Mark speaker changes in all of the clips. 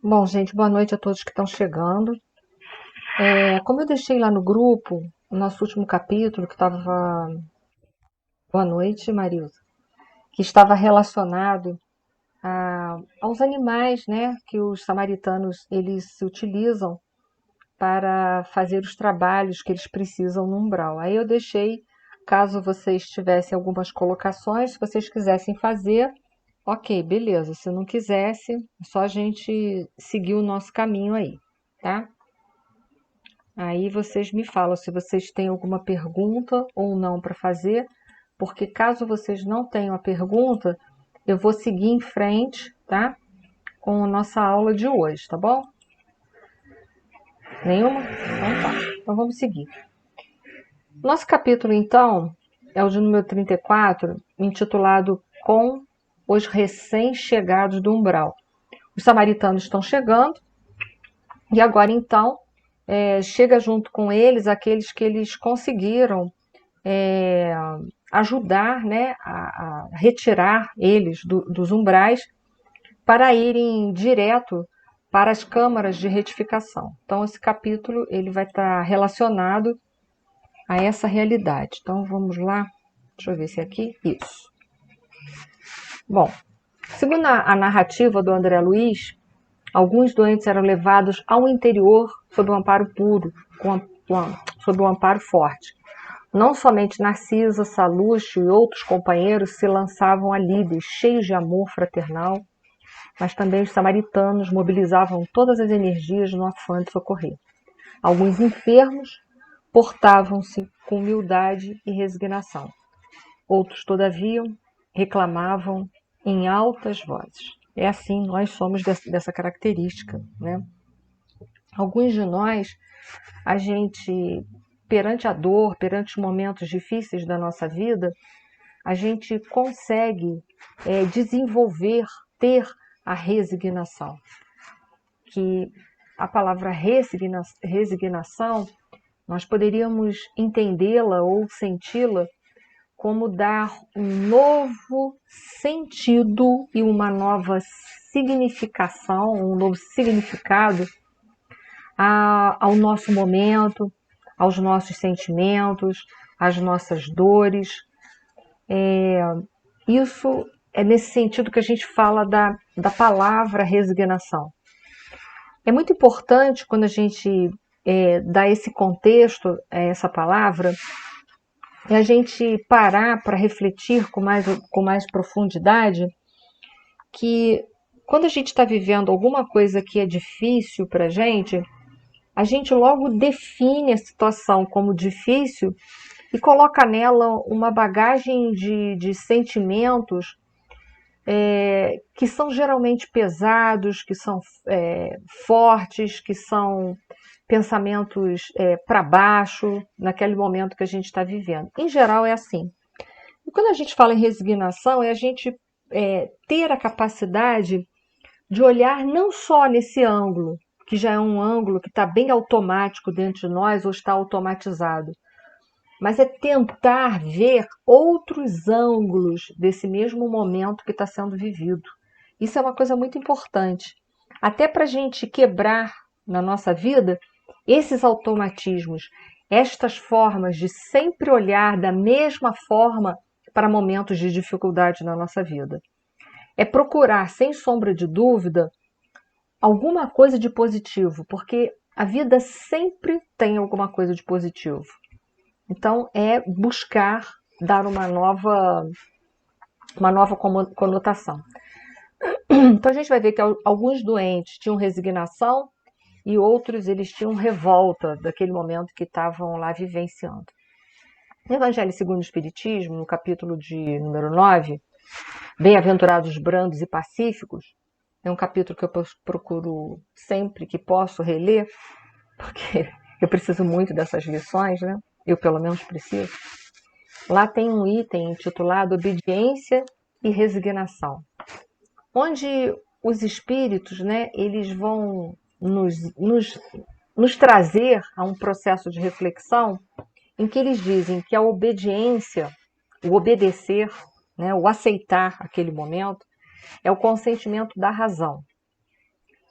Speaker 1: Bom, gente, boa noite a todos que estão chegando. Como eu deixei lá no grupo, o nosso último capítulo, que estava. Boa noite, Marilza. Que estava relacionado aos animais, né? Que os samaritanos eles se utilizam para fazer os trabalhos que eles precisam no umbral. Aí eu deixei, caso vocês tivessem algumas colocações, se vocês quisessem fazer, ok, beleza. Se não quisesse, é só a gente seguir o nosso caminho aí, tá? Aí vocês me falam se vocês têm alguma pergunta ou não para fazer, porque caso vocês não tenham a pergunta, eu vou seguir em frente, tá? Com a nossa aula de hoje, tá bom? Nenhuma? Então tá. Então vamos seguir. Nosso capítulo, então, é o de número 34, intitulado Com os recém-chegados do umbral. Os samaritanos estão chegando e agora, então, chega junto com eles aqueles que eles conseguiram é, ajudar, né, a retirar eles dos umbrais para irem direto para as câmaras de retificação. Então, esse capítulo ele vai estar relacionado a essa realidade. Então, vamos lá. Deixa eu ver se é aqui. Isso. Bom, segundo a narrativa do André Luiz, alguns doentes eram levados ao interior sob um amparo puro, sob um amparo forte. Não somente Narcisa, Salúcio e outros companheiros se lançavam a líderes, cheios de amor fraternal, mas também os samaritanos mobilizavam todas as energias no afã de socorrer. Alguns enfermos portavam-se com humildade e resignação. Outros, todavia, reclamavam em altas vozes. É assim, nós somos dessa característica, né? Alguns de nós, a gente, perante a dor, perante os momentos difíceis da nossa vida, a gente consegue desenvolver, ter a resignação. Que a palavra resignação, nós poderíamos entendê-la ou senti-la como dar um novo sentido e uma nova significação, um novo significado ao nosso momento, aos nossos sentimentos, às nossas dores. Isso é nesse sentido que a gente fala da palavra resignação. É muito importante quando a gente dá esse contexto a essa palavra, é a gente parar para refletir com mais profundidade que quando a gente está vivendo alguma coisa que é difícil para a gente logo define a situação como difícil e coloca nela uma bagagem de sentimentos que são geralmente pesados, que são fortes, que são pensamentos para baixo naquele momento que a gente está vivendo. Em geral é assim. E quando a gente fala em resignação, é a gente ter a capacidade de olhar não só nesse ângulo, que já é um ângulo que está bem automático dentro de nós ou está automatizado, mas é tentar ver outros ângulos desse mesmo momento que está sendo vivido. Isso é uma coisa muito importante, até para a gente quebrar na nossa vida esses automatismos, estas formas de sempre olhar da mesma forma para momentos de dificuldade na nossa vida. É procurar, sem sombra de dúvida, alguma coisa de positivo, porque a vida sempre tem alguma coisa de positivo. Então, é buscar dar uma nova conotação. Então, a gente vai ver que alguns doentes tinham resignação e outros eles tinham revolta daquele momento que estavam lá vivenciando. No Evangelho segundo o Espiritismo, no capítulo de número 9, Bem-aventurados brandos e pacíficos, é um capítulo que eu procuro sempre que posso reler, porque eu preciso muito dessas lições, né? Eu pelo menos preciso. Lá tem um item intitulado Obediência e Resignação, onde os espíritos, né, eles vão nos trazer a um processo de reflexão em que eles dizem que a obediência, o obedecer, né, o aceitar aquele momento, é o consentimento da razão.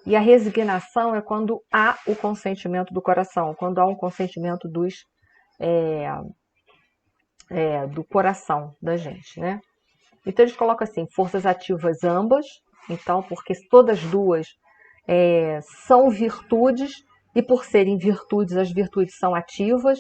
Speaker 1: E a resignação é quando há o consentimento do coração, quando há um consentimento do coração da gente, né? Então eles colocam assim, forças ativas ambas, então, porque todas duas são virtudes, e por serem virtudes, as virtudes são ativas.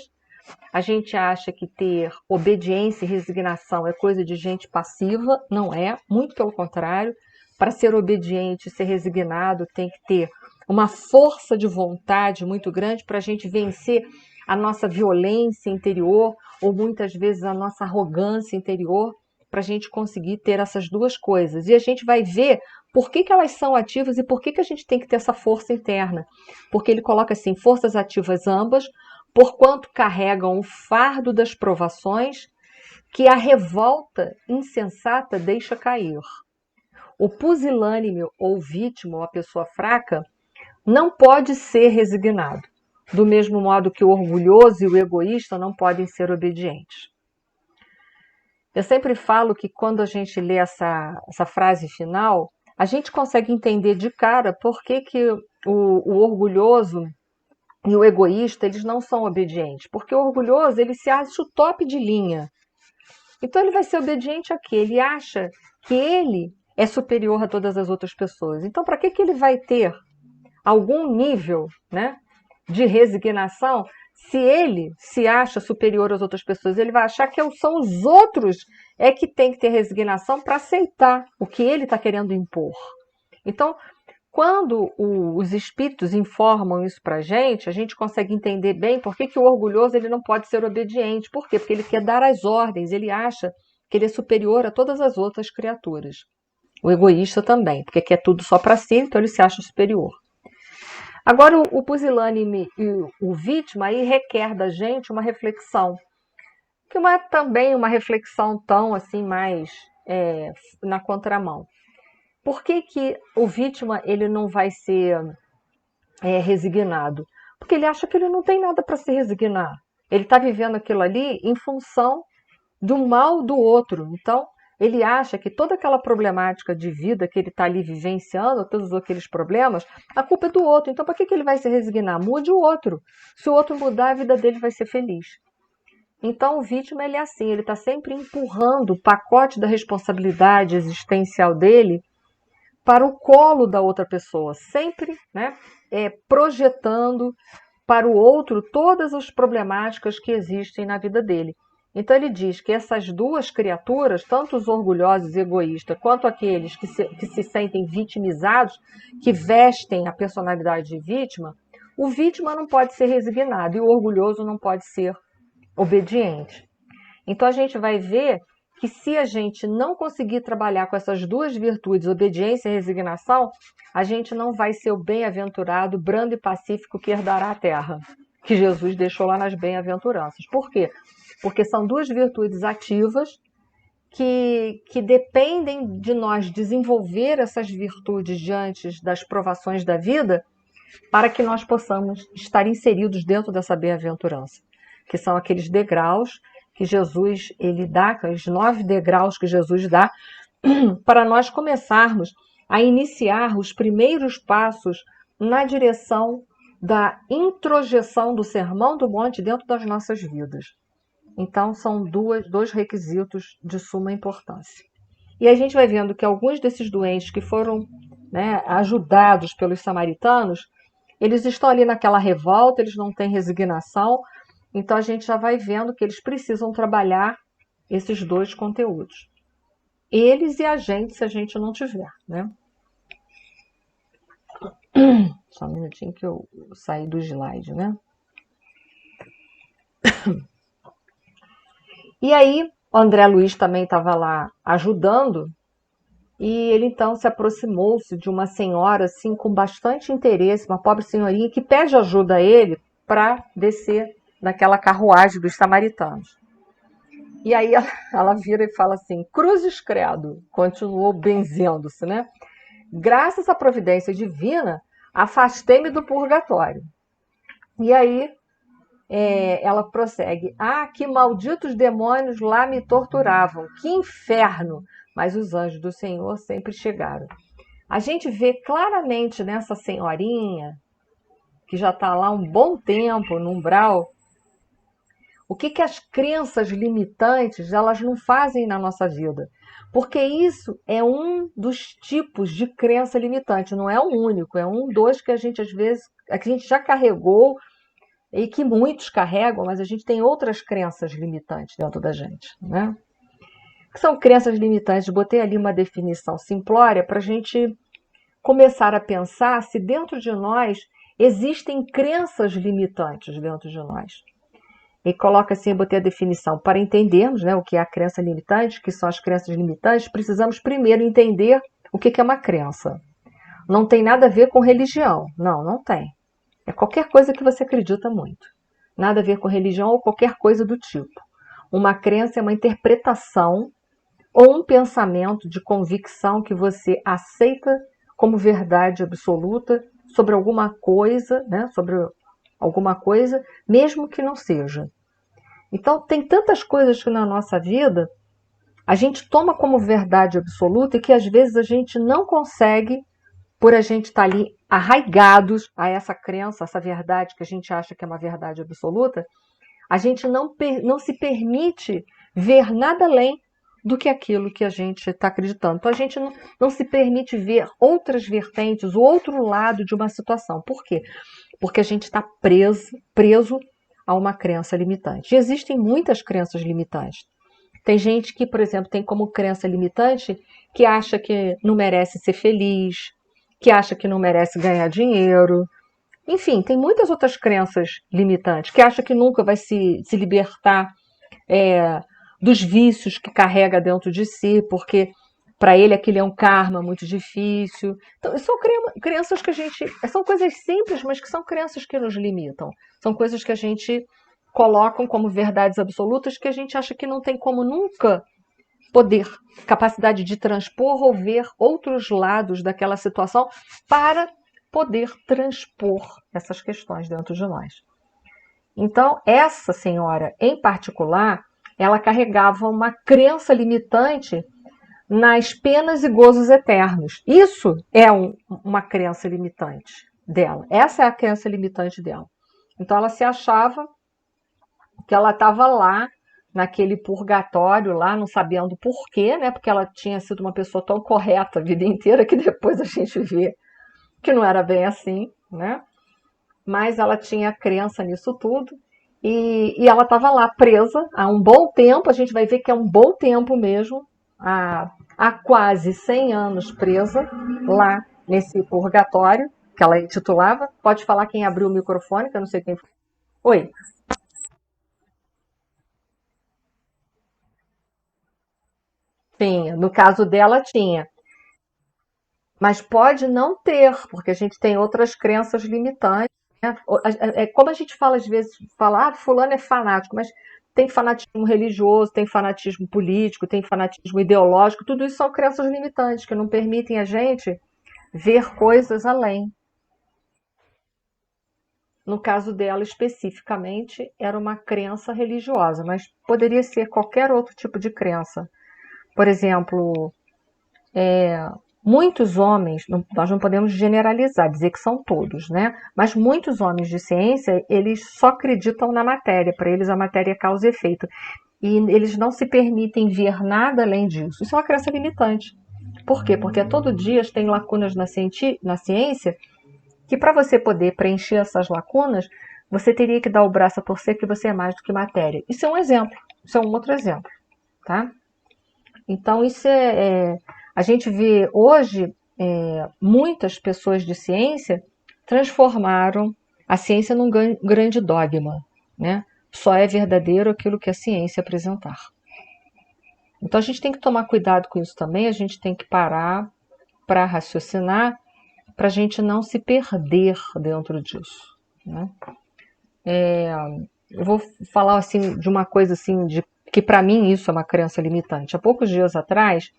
Speaker 1: A gente acha que ter obediência e resignação é coisa de gente passiva, não é, muito pelo contrário. Para ser obediente, ser resignado, tem que ter uma força de vontade muito grande para a gente vencer a nossa violência interior, ou muitas vezes a nossa arrogância interior, para a gente conseguir ter essas duas coisas. E a gente vai ver por que elas são ativas e por que a gente tem que ter essa força interna. Porque ele coloca assim, forças ativas ambas, porquanto carregam o fardo das provações que a revolta insensata deixa cair. O pusilânime ou vítima, ou a pessoa fraca, não pode ser resignado, do mesmo modo que o orgulhoso e o egoísta não podem ser obedientes. Eu sempre falo que quando a gente lê essa frase final, a gente consegue entender de cara por que o orgulhoso e o egoísta, eles não são obedientes. Porque o orgulhoso, ele se acha o top de linha. Então ele vai ser obediente a quê? Ele acha que ele é superior a todas as outras pessoas. Então para que ele vai ter algum nível, né, de resignação se ele se acha superior às outras pessoas? Ele vai achar que são os outros que tem que ter resignação para aceitar o que ele está querendo impor. Então, quando os espíritos informam isso para a gente consegue entender bem por que o orgulhoso ele não pode ser obediente. Por quê? Porque ele quer dar as ordens, ele acha que ele é superior a todas as outras criaturas. O egoísta também, porque quer tudo só para si, então ele se acha superior. Agora, o pusilânime e o vítima aí requer da gente uma reflexão, que não é também uma reflexão tão assim mais na contramão. Por que o vítima ele não vai ser resignado? Porque ele acha que ele não tem nada para se resignar. Ele está vivendo aquilo ali em função do mal do outro. Então, ele acha que toda aquela problemática de vida que ele está ali vivenciando, todos aqueles problemas, a culpa é do outro. Então, para que ele vai se resignar? Mude o outro. Se o outro mudar, a vida dele vai ser feliz. Então, o vítima ele é assim, ele está sempre empurrando o pacote da responsabilidade existencial dele para o colo da outra pessoa, sempre, né, projetando para o outro todas as problemáticas que existem na vida dele. Então ele diz que essas duas criaturas, tanto os orgulhosos e egoístas, quanto aqueles que se sentem vitimizados, que vestem a personalidade de vítima, o vítima não pode ser resignado e o orgulhoso não pode ser obediente. Então a gente vai ver que se a gente não conseguir trabalhar com essas duas virtudes, obediência e resignação, a gente não vai ser o bem-aventurado, brando e pacífico que herdará a terra, que Jesus deixou lá nas bem-aventuranças. Por quê? Porque são duas virtudes ativas que dependem de nós desenvolver essas virtudes diante das provações da vida para que nós possamos estar inseridos dentro dessa bem-aventurança, que são aqueles degraus que Jesus ele dá, os 9 degraus que Jesus dá, para nós começarmos a iniciar os primeiros passos na direção da introjeção do Sermão do Monte dentro das nossas vidas. Então, são dois requisitos de suma importância. E a gente vai vendo que alguns desses doentes que foram, né, ajudados pelos samaritanos, eles estão ali naquela revolta, eles não têm resignação. Então, a gente já vai vendo que eles precisam trabalhar esses dois conteúdos. Eles e a gente, se a gente não tiver, né? Só um minutinho que eu saí do slide, né? E aí, o André Luiz também estava lá ajudando, e ele então se aproximou-se de uma senhora, assim, com bastante interesse, uma pobre senhorinha, que pede ajuda a ele para descer naquela carruagem dos samaritanos. E aí ela vira e fala assim, cruzes credo, continuou benzendo-se, né? Graças à providência divina, afastei-me do purgatório. E aí ela prossegue, que malditos demônios lá me torturavam, que inferno! Mas os anjos do Senhor sempre chegaram. A gente vê claramente nessa senhorinha, que já está lá um bom tempo no umbral, o que, que as crenças limitantes elas não fazem na nossa vida. Porque isso é um dos tipos de crença limitante, não é o único, é um dos que a gente às vezes, que a gente já carregou e que muitos carregam, mas a gente tem outras crenças limitantes dentro da gente, né? Que são crenças limitantes. Botei ali uma definição simplória para a gente começar a pensar se dentro de nós existem crenças limitantes dentro de nós. E coloca assim, eu botei a definição. Para entendermos, né, o que é a crença limitante, que são as crenças limitantes, precisamos primeiro entender o que é uma crença. Não tem nada a ver com religião. Não, não tem. É qualquer coisa que você acredita muito. Nada a ver com religião ou qualquer coisa do tipo. Uma crença é uma interpretação ou um pensamento de convicção que você aceita como verdade absoluta sobre alguma coisa, né? Sobre alguma coisa, mesmo que não seja. Então, tem tantas coisas que na nossa vida a gente toma como verdade absoluta e que às vezes a gente não consegue, por a gente estar ali arraigados a essa crença, essa verdade que a gente acha que é uma verdade absoluta, a gente não se permite ver nada além do que aquilo que a gente está acreditando. Então, a gente não se permite ver outras vertentes, o outro lado de uma situação. Por quê? Porque a gente está preso a uma crença limitante. E existem muitas crenças limitantes. Tem gente que, por exemplo, tem como crença limitante que acha que não merece ser feliz, que acha que não merece ganhar dinheiro. Enfim, tem muitas outras crenças limitantes, que acha que nunca vai se libertar dos vícios que carrega dentro de si, porque para ele aquilo é um karma muito difícil. Então, são crenças que a gente. São coisas simples, mas que são crenças que nos limitam. São coisas que a gente colocam como verdades absolutas que a gente acha que não tem como nunca poder, capacidade de transpor ou ver outros lados daquela situação para poder transpor essas questões dentro de nós. Então, essa senhora em particular, ela carregava uma crença limitante nas penas e gozos eternos. Isso é uma crença limitante dela. Essa é a crença limitante dela. Então, ela se achava que ela estava lá, naquele purgatório lá, não sabendo porquê, né? Porque ela tinha sido uma pessoa tão correta a vida inteira que depois a gente vê que não era bem assim, né? Mas ela tinha crença nisso tudo e ela estava lá presa há um bom tempo, a gente vai ver que é um bom tempo mesmo, há quase 100 anos presa lá nesse purgatório, que ela intitulava. Pode falar quem abriu o microfone, que eu não sei quem foi. Oi. Tinha, no caso dela tinha. Mas pode não ter, porque a gente tem outras crenças limitantes, né? É como a gente fala às vezes, fala, fulano é fanático, mas tem fanatismo religioso, tem fanatismo político, tem fanatismo ideológico, tudo isso são crenças limitantes que não permitem a gente ver coisas além. No caso dela especificamente, era uma crença religiosa, mas poderia ser qualquer outro tipo de crença. Por exemplo, muitos homens, nós não podemos generalizar, dizer que são todos, né? Mas muitos homens de ciência, eles só acreditam na matéria, para eles a matéria é causa e efeito. E eles não se permitem ver nada além disso. Isso é uma crença limitante. Por quê? Porque todo dia tem lacunas na ciência que para você poder preencher essas lacunas, você teria que dar o braço a torcer que você é mais do que matéria. Isso é um exemplo, isso é um outro exemplo, tá? Então, a gente vê hoje muitas pessoas de ciência transformaram a ciência num grande dogma, né? Só é verdadeiro aquilo que a ciência apresentar. Então, a gente tem que tomar cuidado com isso também, a gente tem que parar para raciocinar, para a gente não se perder dentro disso, né? Eu vou falar assim de uma coisa assim de que para mim isso é uma crença limitante. Há poucos dias atrás,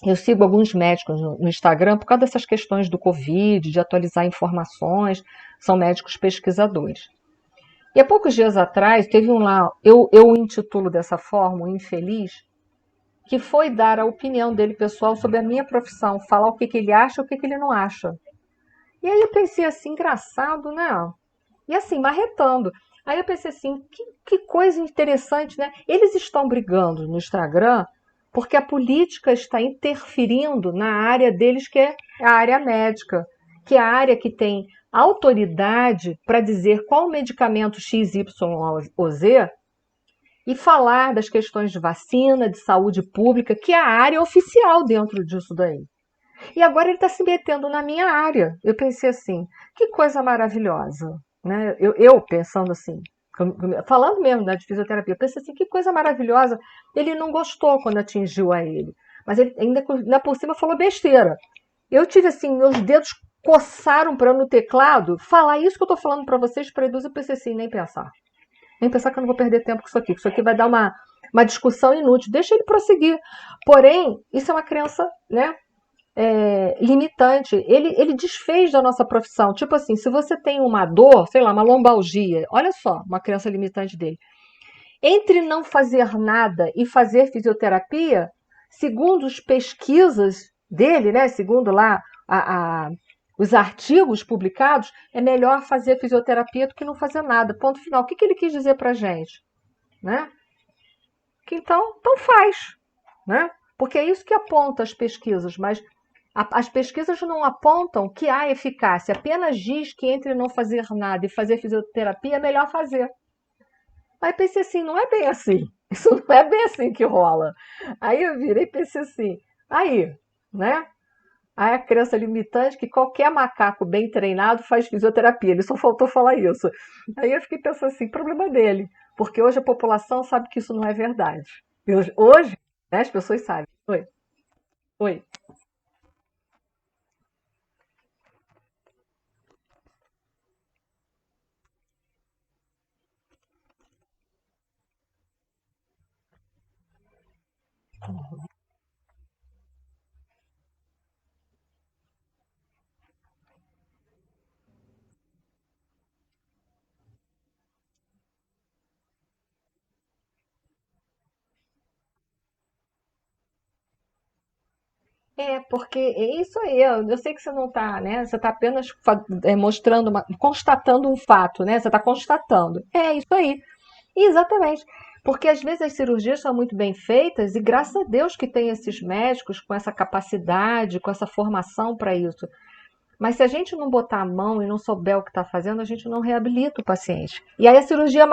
Speaker 1: eu sigo alguns médicos no Instagram por causa dessas questões do Covid, de atualizar informações, são médicos pesquisadores. E há poucos dias atrás, teve um lá, eu intitulo dessa forma, o infeliz, que foi dar a opinião dele pessoal sobre a minha profissão, falar o que, que ele acha e o que, que ele não acha. E aí eu pensei assim, engraçado, né? E assim, marretando. Aí eu pensei assim, que coisa interessante, né? Eles estão brigando no Instagram porque a política está interferindo na área deles, que é a área médica, que é a área que tem autoridade para dizer qual medicamento X, Y ou Z e falar das questões de vacina, de saúde pública, que é a área oficial dentro disso daí. E agora ele está se metendo na minha área. Eu pensei assim, que coisa maravilhosa. Né? Eu pensando assim, falando mesmo, né, de fisioterapia, eu pensei assim, que coisa maravilhosa. Ele não gostou quando atingiu a ele. Mas ele ainda por cima falou besteira. Eu tive assim, meus dedos coçaram para no teclado falar isso que eu estou falando para vocês, para Eduz, eu pensei assim, nem pensar. Nem pensar que eu não vou perder tempo com isso aqui. Isso aqui vai dar uma discussão inútil. Deixa ele prosseguir. Porém, isso é uma crença, né? Limitante. Ele desfez da nossa profissão. Tipo assim, se você tem uma dor, sei lá, uma lombalgia, olha só, uma crença limitante dele. Entre não fazer nada e fazer fisioterapia, segundo as pesquisas dele, né, segundo lá os artigos publicados, é melhor fazer fisioterapia do que não fazer nada. Ponto final. O que ele quis dizer pra gente? Né? Que então faz. Né? Porque é isso que aponta as pesquisas, mas as pesquisas não apontam que há eficácia, apenas diz que entre não fazer nada e fazer fisioterapia é melhor fazer. Aí pensei assim, não é bem assim. Isso não é bem assim que rola. Aí eu virei e pensei assim, né? Aí a crença limitante que qualquer macaco bem treinado faz fisioterapia. Ele só faltou falar isso. Aí eu fiquei pensando assim, problema dele. Porque hoje a população sabe que isso não é verdade. Hoje, né, as pessoas sabem. Oi, oi. Porque é isso aí. Eu sei que você não está, né? Você está apenas mostrando, constatando um fato, né? Você está constatando. É isso aí. Exatamente. Porque às vezes as cirurgias são muito bem feitas e graças a Deus que tem esses médicos com essa capacidade, com essa formação para isso. Mas se a gente não botar a mão e não souber o que está fazendo, a gente não reabilita o paciente. E aí a cirurgia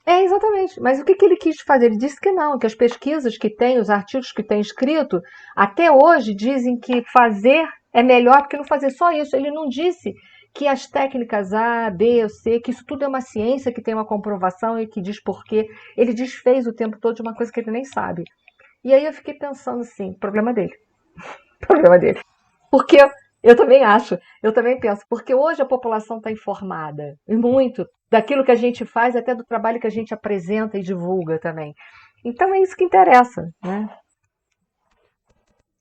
Speaker 1: exatamente. Mas o que ele quis fazer? Ele disse que não, que as pesquisas que tem, os artigos que tem escrito, até hoje dizem que fazer é melhor do que não fazer só isso. Ele não disse que as técnicas A, B ou C, que isso tudo é uma ciência que tem uma comprovação e que diz por quê. Ele desfez o tempo todo de uma coisa que ele nem sabe. E aí eu fiquei pensando assim, problema dele. Problema dele. Porque eu também acho, eu também penso, porque hoje a população está informada, e muito, daquilo que a gente faz, até do trabalho que a gente apresenta e divulga também. Então é isso que interessa, né?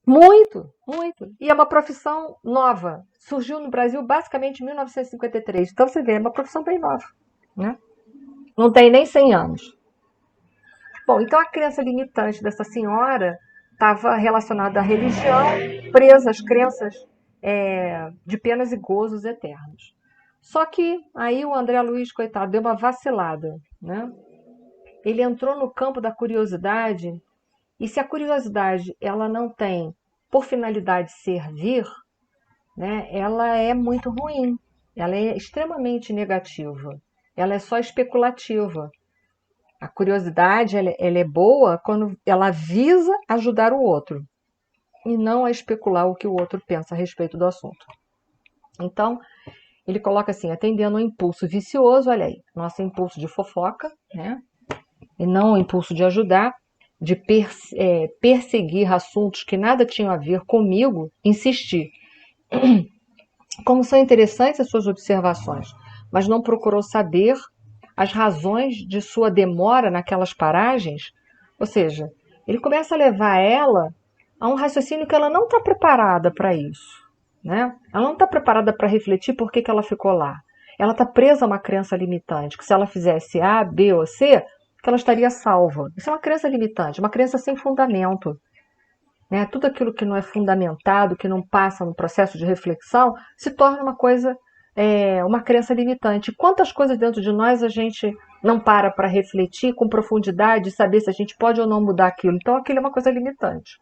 Speaker 1: Muito, muito. E é uma profissão nova. Surgiu no Brasil basicamente em 1953. Então você vê, é uma profissão bem nova, né? Não tem nem 100 anos. Bom, então a crença limitante dessa senhora estava relacionada à religião, presa às crenças de penas e gozos eternos. Só que aí o André Luiz, coitado, deu uma vacilada, né? Ele entrou no campo da curiosidade, e se a curiosidade ela não tem por finalidade servir, né, ela é muito ruim, ela é extremamente negativa, ela é só especulativa. A curiosidade ela é boa quando ela visa ajudar o outro e não a especular o que o outro pensa a respeito do assunto. Então, ele coloca assim, atendendo um impulso vicioso, olha aí, nosso impulso de fofoca, né? E não o impulso de ajudar, de perseguir assuntos que nada tinham a ver comigo, insistir. Como são interessantes as suas observações, mas não procurou saber as razões de sua demora naquelas paragens, ou seja, ele começa a levar ela a um raciocínio que ela não está preparada para isso. Né? Ela não está preparada para refletir por que ela ficou lá. Ela está presa a uma crença limitante, que se ela fizesse A, B ou C, que ela estaria salva. Isso é uma crença limitante, uma crença sem fundamento. Né? Tudo aquilo que não é fundamentado, que não passa no processo de reflexão, se torna uma coisa, uma crença limitante. Quantas coisas dentro de nós a gente não para refletir com profundidade, saber se a gente pode ou não mudar aquilo. Então aquilo é uma coisa limitante.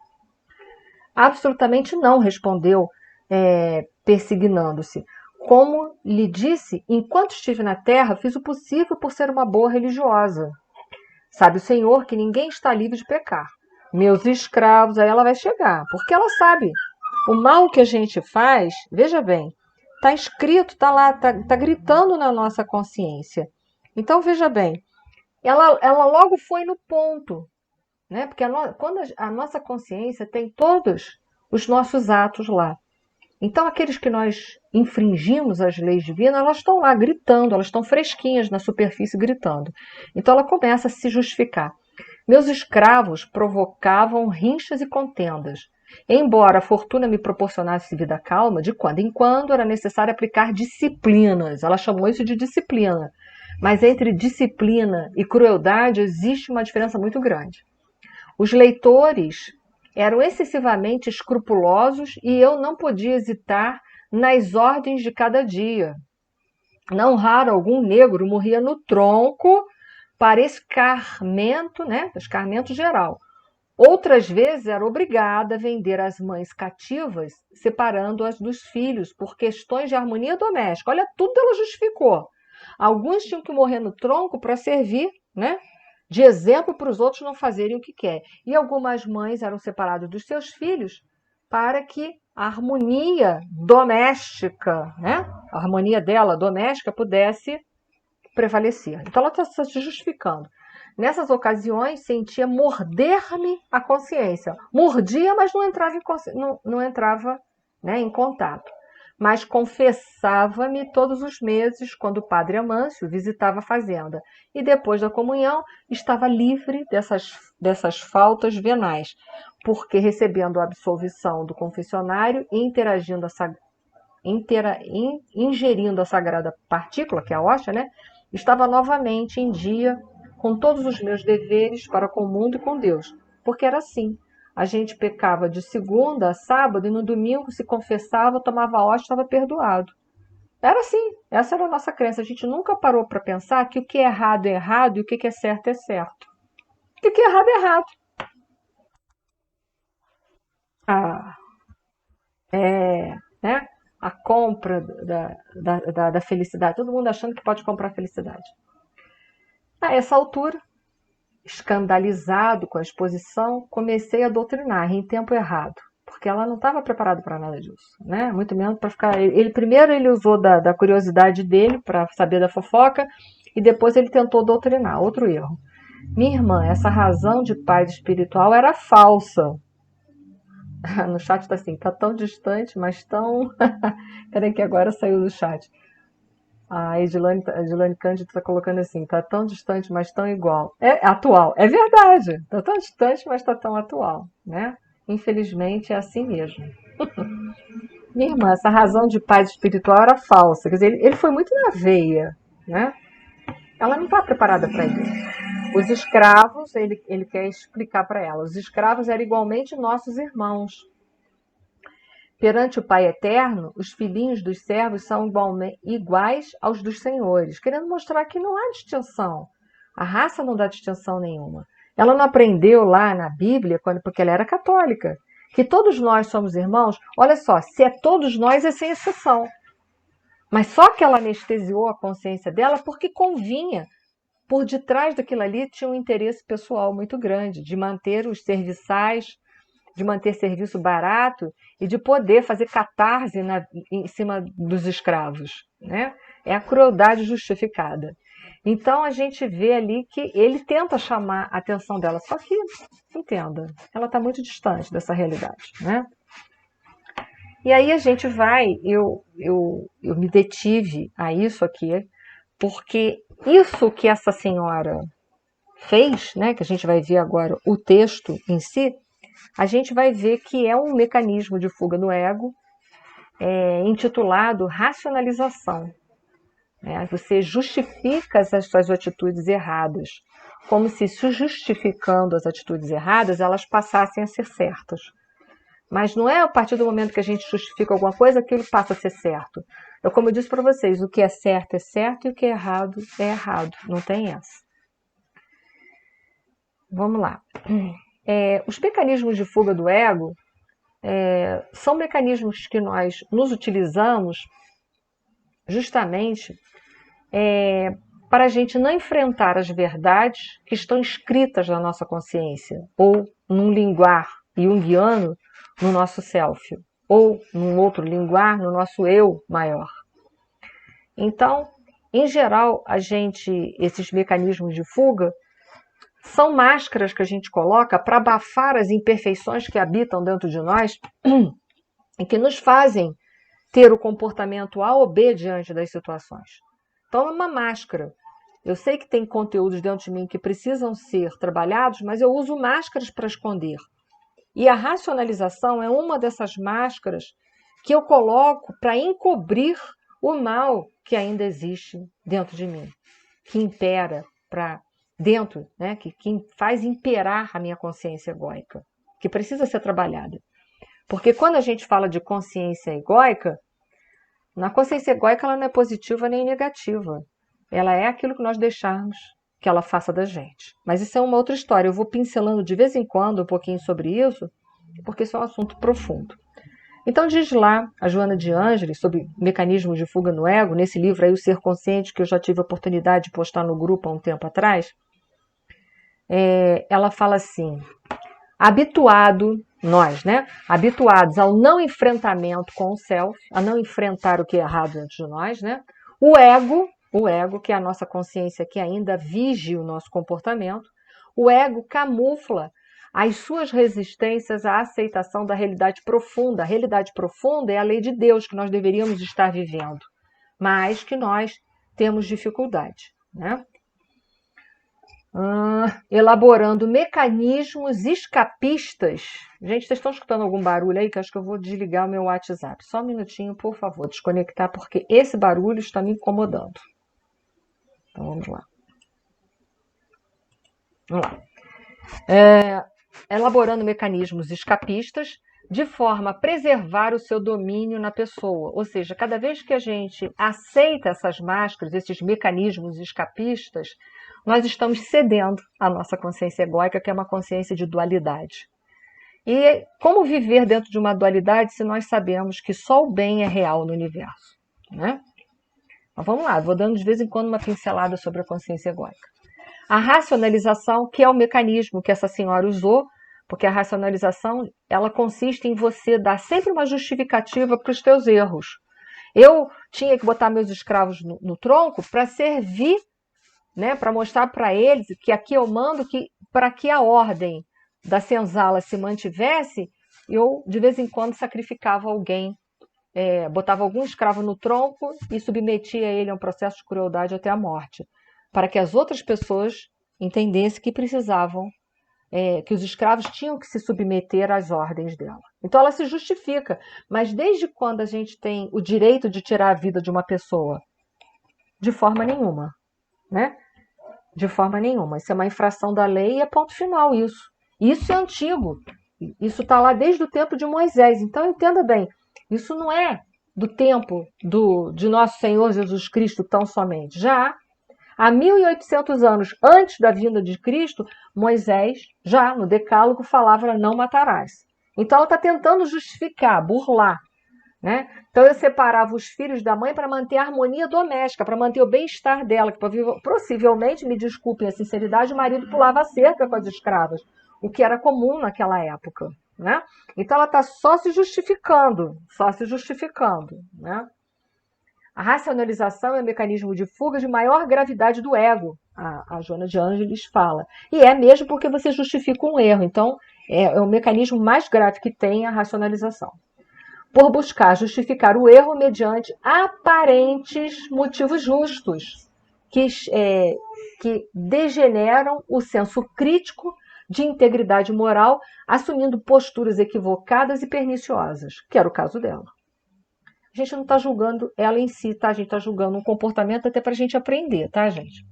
Speaker 1: Absolutamente não, respondeu, persignando-se. Como lhe disse, enquanto estive na terra, fiz o possível por ser uma boa religiosa. Sabe o Senhor que ninguém está livre de pecar. Meus escravos, aí ela vai chegar, porque ela sabe. O mal que a gente faz, veja bem, está escrito, está lá, está gritando na nossa consciência. Então, veja bem, ela logo foi no ponto, né? Porque quando a nossa consciência tem todos os nossos atos lá. Então, aqueles que nós infringimos as leis divinas, elas estão lá gritando, elas estão fresquinhas na superfície gritando. Então, ela começa a se justificar. Meus escravos provocavam rinchas e contendas. Embora a fortuna me proporcionasse vida calma, de quando em quando era necessário aplicar disciplinas. Ela chamou isso de disciplina. Mas entre disciplina e crueldade existe uma diferença muito grande. Os leitores eram excessivamente escrupulosos e eu não podia hesitar nas ordens de cada dia. Não raro algum negro morria no tronco para escarmento, né? Escarmento geral. Outras vezes era obrigada a vender as mães cativas, separando-as dos filhos, por questões de harmonia doméstica. Olha, tudo ela justificou. Alguns tinham que morrer no tronco para servir, né, de exemplo para os outros não fazerem o que quer. E algumas mães eram separadas dos seus filhos para que a harmonia doméstica, né, a harmonia dela doméstica pudesse prevalecer. Então ela está se justificando. Nessas ocasiões, sentia morder-me a consciência. Mordia, mas não entrava não entrava, né, em contato. Mas confessava-me todos os meses, quando o padre Amâncio visitava a fazenda. E depois da comunhão, estava livre dessas faltas venais, porque recebendo a absolvição do confessionário e ingerindo a sagrada partícula, que é a hóstia, né, estava novamente em dia com todos os meus deveres para com o mundo e com Deus. Porque era assim. A gente pecava de segunda a sábado e no domingo se confessava, tomava hóstia, estava perdoado. Era assim. Essa era a nossa crença. A gente nunca parou para pensar que o que é errado e o que é certo é certo. E o que é errado. Ah, né? A compra da felicidade. Todo mundo achando que pode comprar felicidade. A essa altura, escandalizado com a exposição, comecei a doutrinar em tempo errado, porque ela não estava preparada para nada disso, né? Muito menos para ficar. Primeiro ele usou da curiosidade dele para saber da fofoca e depois ele tentou doutrinar. Outro erro. Minha irmã, essa razão de paz espiritual era falsa. No chat está assim, tá tão distante, mas tão. Peraí que agora saiu do chat. A Edilane Cândido está colocando assim, tá tão distante, mas tão igual. É atual, é verdade. Tá tão distante, mas tá tão atual, né? Infelizmente é assim mesmo. Minha irmã, essa razão de paz espiritual era falsa. Quer dizer, ele foi muito na veia, né? Ela não está preparada para isso. Os escravos, ele quer explicar para ela, os escravos eram igualmente nossos irmãos. Perante o Pai Eterno, os filhinhos dos servos são iguais aos dos senhores, querendo mostrar que não há distinção. A raça não dá distinção nenhuma. Ela não aprendeu lá na Bíblia, porque ela era católica, que todos nós somos irmãos. Olha só, se é todos nós, é sem exceção. Mas só que ela anestesiou a consciência dela porque convinha. Por detrás daquilo ali tinha um interesse pessoal muito grande, de manter os serviçais, de manter serviço barato e de poder fazer catarse em cima dos escravos, né? É a crueldade justificada. Então a gente vê ali que ele tenta chamar a atenção dela, só que, entenda, ela está muito distante dessa realidade, né? E aí a gente vai, eu me detive a isso aqui, porque isso que essa senhora fez, né, que a gente vai ver agora o texto em si, a gente vai ver que é um mecanismo de fuga do ego, intitulado racionalização. Né? Você justifica as suas atitudes erradas. como se justificando as atitudes erradas, elas passassem a ser certas. Mas não é a partir do momento que a gente justifica alguma coisa que ele passa a ser certo. Então, como eu disse para vocês, o que é certo e o que é errado. Não tem essa. Vamos lá. Os mecanismos de fuga do ego são mecanismos que nós nos utilizamos justamente para a gente não enfrentar as verdades que estão escritas na nossa consciência, ou num linguar junguiano no nosso self, ou num outro linguar no nosso eu maior. Então, em geral, esses mecanismos de fuga são máscaras que a gente coloca para abafar as imperfeições que habitam dentro de nós e que nos fazem ter o comportamento A ou B diante das situações. Então, é uma máscara. Eu sei que tem conteúdos dentro de mim que precisam ser trabalhados, mas eu uso máscaras para esconder. E a racionalização é uma dessas máscaras que eu coloco para encobrir o mal que ainda existe dentro de mim, que impera dentro, né? que faz imperar a minha consciência egóica, que precisa ser trabalhada. Porque quando a gente fala de consciência egóica, na consciência egóica ela não é positiva nem negativa. Ela é aquilo que nós deixarmos que ela faça da gente. Mas isso é uma outra história. Eu vou pincelando de vez em quando um pouquinho sobre isso, porque isso é um assunto profundo. Então diz lá a Joana de Ângeles sobre mecanismos de fuga no ego, nesse livro aí, O Ser Consciente, que eu já tive a oportunidade de postar no grupo há um tempo atrás. Ela fala assim: habituados ao não enfrentamento com o self, a não enfrentar o que é errado dentro de nós, né? O ego, que é a nossa consciência que ainda vige o nosso comportamento, o ego camufla as suas resistências à aceitação da realidade profunda. A realidade profunda é a lei de Deus que nós deveríamos estar vivendo, mas que nós temos dificuldade, né? Elaborando mecanismos escapistas. Gente, vocês estão escutando algum barulho aí? Que acho que eu vou desligar o meu WhatsApp. Só um minutinho, por favor, desconectar, porque esse barulho está me incomodando. Então, vamos lá. Elaborando mecanismos escapistas de forma a preservar o seu domínio na pessoa. Ou seja, cada vez que a gente aceita essas máscaras, esses mecanismos escapistas, nós estamos cedendo à nossa consciência egóica, que é uma consciência de dualidade. E como viver dentro de uma dualidade se nós sabemos que só o bem é real no universo, né? Mas vamos lá, vou dando de vez em quando uma pincelada sobre a consciência egóica. A racionalização, que é o mecanismo que essa senhora usou, porque a racionalização ela consiste em você dar sempre uma justificativa para os teus erros. Eu tinha que botar meus escravos no tronco para servir, né, para mostrar para eles que aqui eu mando, que para que a ordem da senzala se mantivesse, eu de vez em quando sacrificava alguém, botava algum escravo no tronco e submetia ele a um processo de crueldade até a morte, para que as outras pessoas entendessem que precisavam, que os escravos tinham que se submeter às ordens dela. Então ela se justifica, mas desde quando a gente tem o direito de tirar a vida de uma pessoa? De forma nenhuma, né? De forma nenhuma. Isso é uma infração da lei e é ponto final isso. Isso é antigo. Isso está lá desde o tempo de Moisés. Então entenda bem, isso não é do tempo de nosso Senhor Jesus Cristo tão somente. Já há 1.800 anos antes da vinda de Cristo, Moisés, já no Decálogo, falava não matarás. Então ela está tentando justificar, burlar, né? Então eu separava os filhos da mãe para manter a harmonia doméstica, para manter o bem-estar dela, que possivelmente, me desculpem a sinceridade, o marido pulava a cerca com as escravas, o que era comum naquela época, né? Então ela está só se justificando, né? A racionalização é um mecanismo de fuga de maior gravidade do ego, a Joana de Ângeles fala. E é mesmo porque você justifica um erro. Então, é o mecanismo mais grave que tem a racionalização. Por buscar justificar o erro mediante aparentes motivos justos, que degeneram o senso crítico de integridade moral, assumindo posturas equivocadas e perniciosas, que era o caso dela. A gente não está julgando ela em si, tá? A gente está julgando um comportamento até para a gente aprender, tá, gente?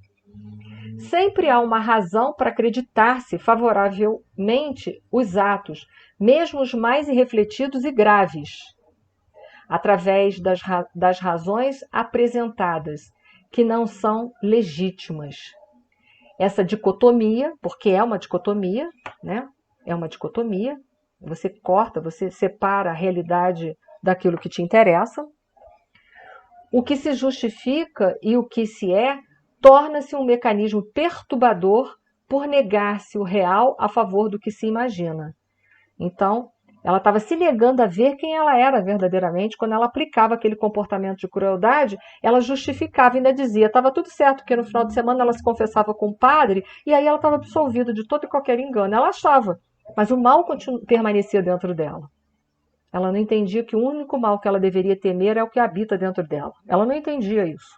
Speaker 1: Sempre há uma razão para acreditar-se favoravelmente os atos, mesmo os mais irrefletidos e graves, através das razões apresentadas, que não são legítimas. Essa dicotomia, porque é uma dicotomia, né? É uma dicotomia, você corta, você separa a realidade daquilo que te interessa. O que se justifica e o que se é torna-se um mecanismo perturbador por negar-se o real a favor do que se imagina. Então, ela estava se negando a ver quem ela era verdadeiramente. Quando ela aplicava aquele comportamento de crueldade, ela justificava e ainda dizia, estava tudo certo, porque no final de semana ela se confessava com o padre e aí ela estava absolvida de todo e qualquer engano. Ela achava, mas o mal permanecia dentro dela. Ela não entendia que o único mal que ela deveria temer é o que habita dentro dela. Ela não entendia isso.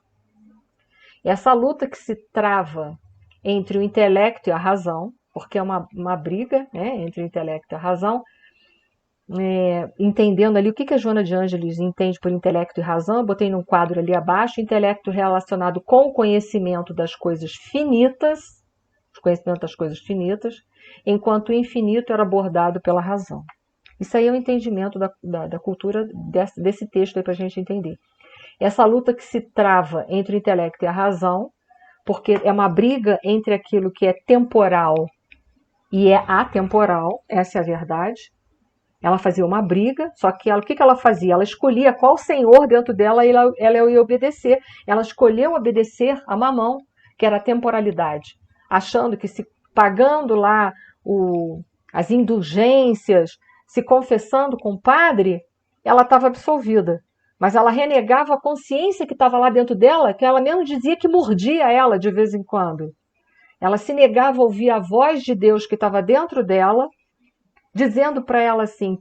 Speaker 1: Essa luta que se trava entre o intelecto e a razão, porque é uma briga, né, entre o intelecto e a razão, entendendo ali o que a Joana de Ângeles entende por intelecto e razão. Eu botei num quadro ali abaixo, intelecto relacionado com o conhecimento das coisas finitas, enquanto o infinito era abordado pela razão. Isso aí é o entendimento da cultura desse texto aí para a gente entender. Essa luta que se trava entre o intelecto e a razão, porque é uma briga entre aquilo que é temporal e é atemporal, essa é a verdade. Ela fazia uma briga, só que o que ela fazia? Ela escolhia qual senhor dentro dela ela ia obedecer. Ela escolheu obedecer a Mamão, que era a temporalidade, achando que se pagando lá as indulgências, se confessando com o padre, ela estava absolvida. Mas ela renegava a consciência que estava lá dentro dela, que ela mesmo dizia que mordia ela de vez em quando. Ela se negava a ouvir a voz de Deus que estava dentro dela, dizendo para ela assim,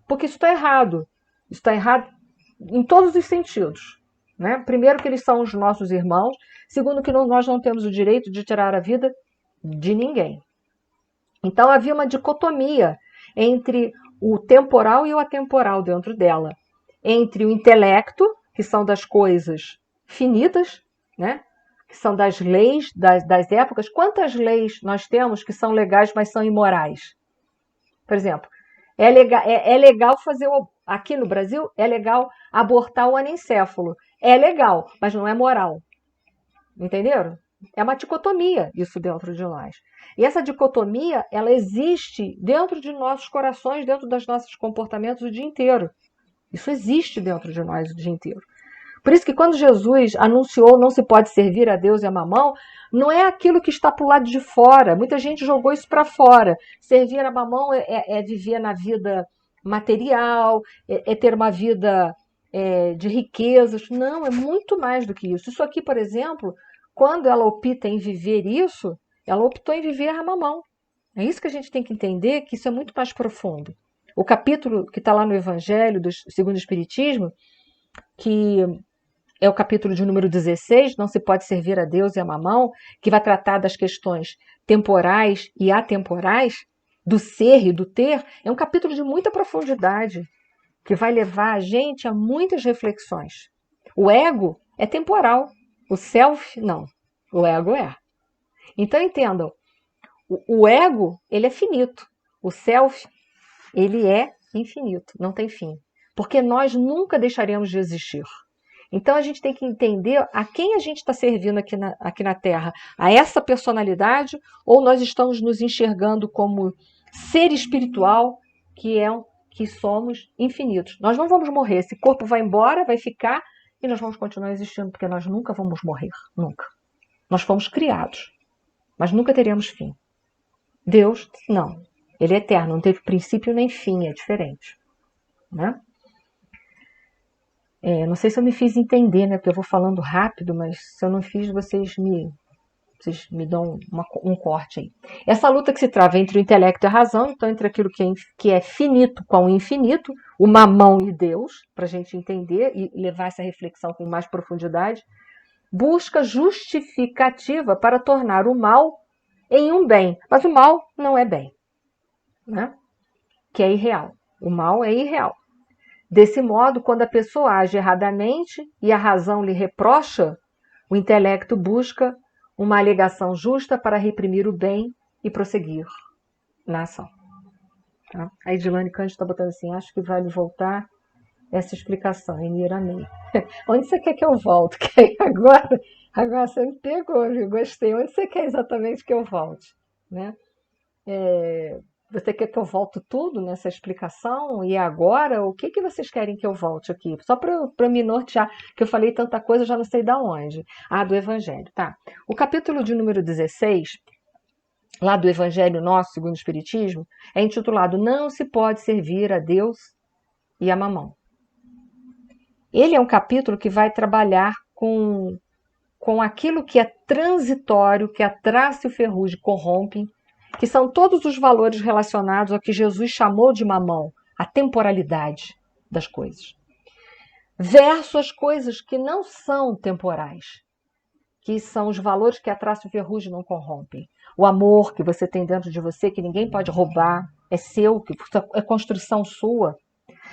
Speaker 1: porque isso está errado. Isso está errado em todos os sentidos. Né? Primeiro, que eles são os nossos irmãos. Segundo, que nós não temos o direito de tirar a vida de ninguém. Então, havia uma dicotomia entre o temporal e o atemporal dentro dela. Entre o intelecto, que são das coisas finitas, né? Que são das leis das épocas. Quantas leis nós temos que são legais, mas são imorais? Por exemplo, é legal fazer, aqui no Brasil, é legal abortar o anencéfalo. É legal, mas não é moral. Entenderam? É uma dicotomia isso dentro de nós. E essa dicotomia, ela existe dentro de nossos corações, dentro dos nossos comportamentos o dia inteiro. Isso existe dentro de nós o dia inteiro. Por isso que quando Jesus anunciou não se pode servir a Deus e a Mamão, não é aquilo que está para o lado de fora. Muita gente jogou isso para fora. Servir a Mamão é viver na vida material, é ter uma vida de riquezas. Não, é muito mais do que isso. Isso aqui, por exemplo, quando ela opta em viver isso, ela optou em viver a Mamão. É isso que a gente tem que entender, que isso é muito mais profundo. O capítulo que está lá no Evangelho, segundo o Espiritismo, que é o capítulo de número 16, não se pode servir a Deus e a Mamão, que vai tratar das questões temporais e atemporais, do ser e do ter, é um capítulo de muita profundidade, que vai levar a gente a muitas reflexões. O ego é temporal, o self não, o ego é. Então entendam, o ego ele é finito, o self ele é infinito, não tem fim, porque nós nunca deixaremos de existir. Então a gente tem que entender a quem a gente está servindo aqui na Terra, a essa personalidade, ou nós estamos nos enxergando como ser espiritual que somos infinitos. Nós não vamos morrer, esse corpo vai embora, vai ficar e nós vamos continuar existindo, porque nós nunca vamos morrer, nunca. Nós fomos criados, mas nunca teremos fim. Deus, não. Ele é eterno, não teve princípio nem fim, é diferente. Né? Não sei se eu me fiz entender, né? Porque eu vou falando rápido, mas se eu não fiz, vocês me dão um corte aí. Essa luta que se trava entre o intelecto e a razão, então entre aquilo que é finito com o infinito, o Mamão e Deus, para a gente entender e levar essa reflexão com mais profundidade, busca justificativa para tornar o mal em um bem. Mas o mal não é bem, né? Que é irreal. O mal é irreal. Desse modo, quando a pessoa age erradamente e a razão lhe reprocha, o intelecto busca uma alegação justa para reprimir o bem e prosseguir na ação. Tá? A Edilane Cândido está botando assim, acho que vale voltar essa explicação, Enira, amém. Onde você quer que eu volte? Agora você me pegou, eu gostei. Onde você quer exatamente que eu volte? Né? Você quer que eu volte tudo nessa explicação? E agora, o que vocês querem que eu volte aqui? Só para me nortear, que eu falei tanta coisa, já não sei de onde. Do Evangelho, tá. O capítulo de número 16, lá do Evangelho nosso, segundo o Espiritismo, é intitulado Não se pode servir a Deus e a Mamão. Ele é um capítulo que vai trabalhar com aquilo que é transitório, que a traça e o ferrugem corrompem, que são todos os valores relacionados ao que Jesus chamou de mamão, a temporalidade das coisas, versus as coisas que não são temporais, que são os valores que a traça e o ferrugem não corrompem. O amor que você tem dentro de você, que ninguém pode roubar, é seu, que é construção sua.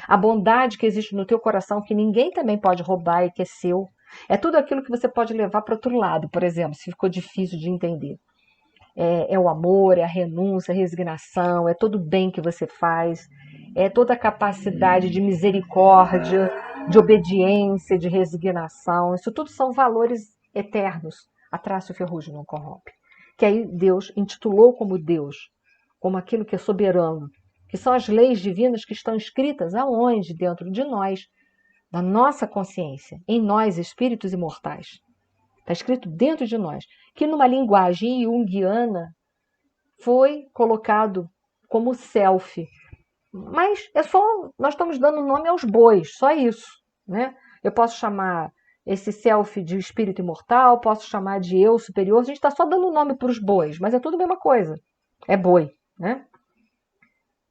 Speaker 1: A bondade que existe no teu coração, que ninguém também pode roubar e que é seu. É tudo aquilo que você pode levar para outro lado, por exemplo, se ficou difícil de entender. É o amor, é a renúncia, a resignação, é todo o bem que você faz, é toda a capacidade de misericórdia, de obediência, de resignação. Isso tudo são valores eternos. A traça e o ferrugem não corrompe. Que aí Deus intitulou como Deus, como aquilo que é soberano, que são as leis divinas que estão escritas aonde? Dentro de nós, da nossa consciência, em nós, espíritos imortais. Está escrito dentro de nós, que numa linguagem junguiana foi colocado como self. Mas nós estamos dando nome aos bois, só isso. Né? Eu posso chamar esse self de espírito imortal, posso chamar de eu superior, a gente está só dando nome para os bois, mas é tudo a mesma coisa. É boi, né?